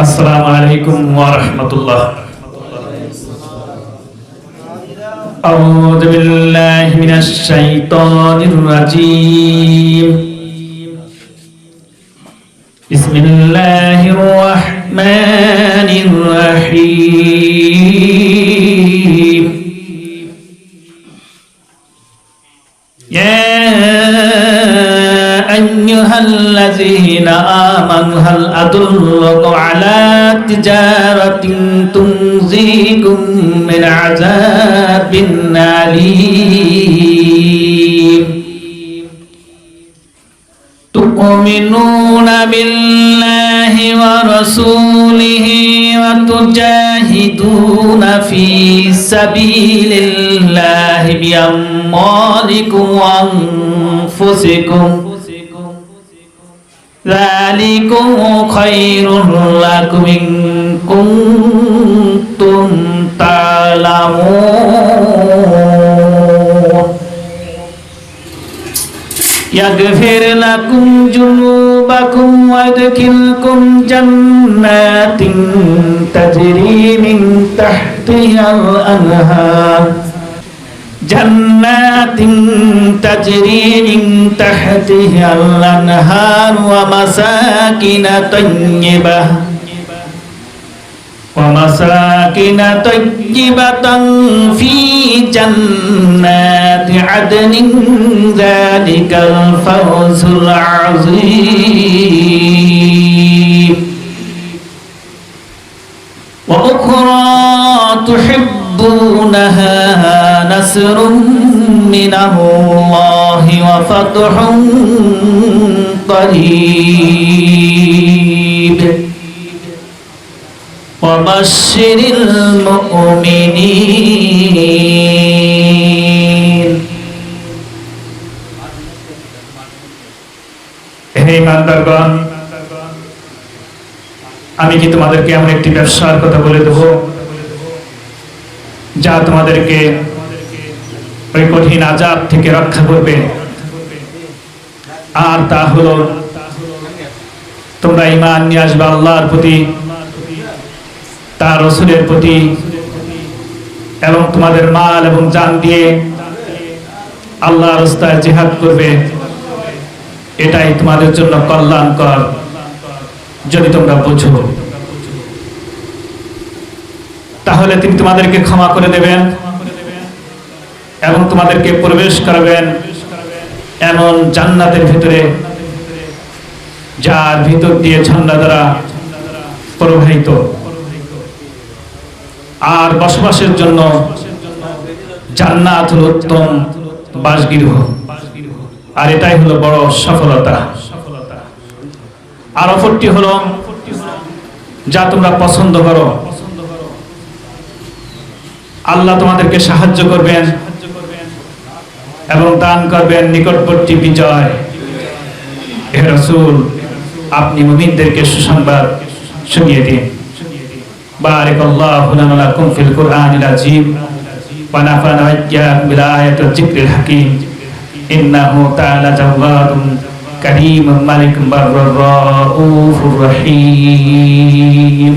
আসসালামু আলাইকুম ওয়া রাহমাতুল্লাহ। আউযু বিল্লাহি মিনাশ শাইতানির রাজীম। বিসমিল্লাহির রাহমানির রাহিম। أيها الذين آمنوا هل أدلكم على تجارة تنجيكم من عذاب أليم تؤمنون بالله ورسوله وتجاهدون في سبيل الله بأموالكم وأنفسكم ذلكم خير لكم إن كنتم تعلمون يغفر لكم ذنوبكم ويدخلكم جنات تجري من تحتها الأنهار جنات تجري من تحتها الأنهار ومساكن طيبة في جنات عدن ذلك الفوز العظيم وأخرى تحبونها نصر من الله وفتح قريب وبشر المؤمنين হে ইমানদারগণ, আমি কি তোমাদেরকে এমন একটি ব্যবসার কথা বলে দেব যা তোমাদেরকে ওই কঠিন আযাব থেকে রক্ষা করবে। আর তা হলো তোমরা ঈমান নিয়ে আসবে আল্লাহর প্রতি, তার রাসূলের প্রতি, এবং তোমাদের মাল এবং জান দিয়ে আল্লাহর রাস্তায় জিহাদ করবে। এটাই তোমাদের জন্য কল্যাণকর যদি তোমরা বুঝো। তাহলে তিনি তোমাদেরকে ক্ষমা করে দেবেন এবং তোমাদেরকে প্রবেশ করাবেন এমন জান্নাতের ভিতরে যার ভিতর দিয়ে ঝর্ণা দ্বারা প্রবাহিত, আর বসবাসের জন্য জান্নাত হলো উত্তম বাসগৃহ। আর এটাই হলো বড় সফলতা। আর অপরটি হলো যা তোমরা পছন্দ করো, আল্লাহ তোমাদেরকে সাহায্য করবেন এবং দান করবেন নিকটবর্তী বিজয়। হে রাসূল, আপনি মুমিনদেরকে সুসংবাদ শুনিয়ে দিন। বারাকাল্লাহু লানা ওয়া লাকুম ফিল কুরআনিল আযীম ওয়া নাফা'না ওয়া ইয়্যাকুম বিল আয়াতি ওয়াজ যিকরিল হাকীম ইন্নাহু তাআলা জাওয়াদুন কারীমুন মালিকুন বাররুর রাউফুর রহিম।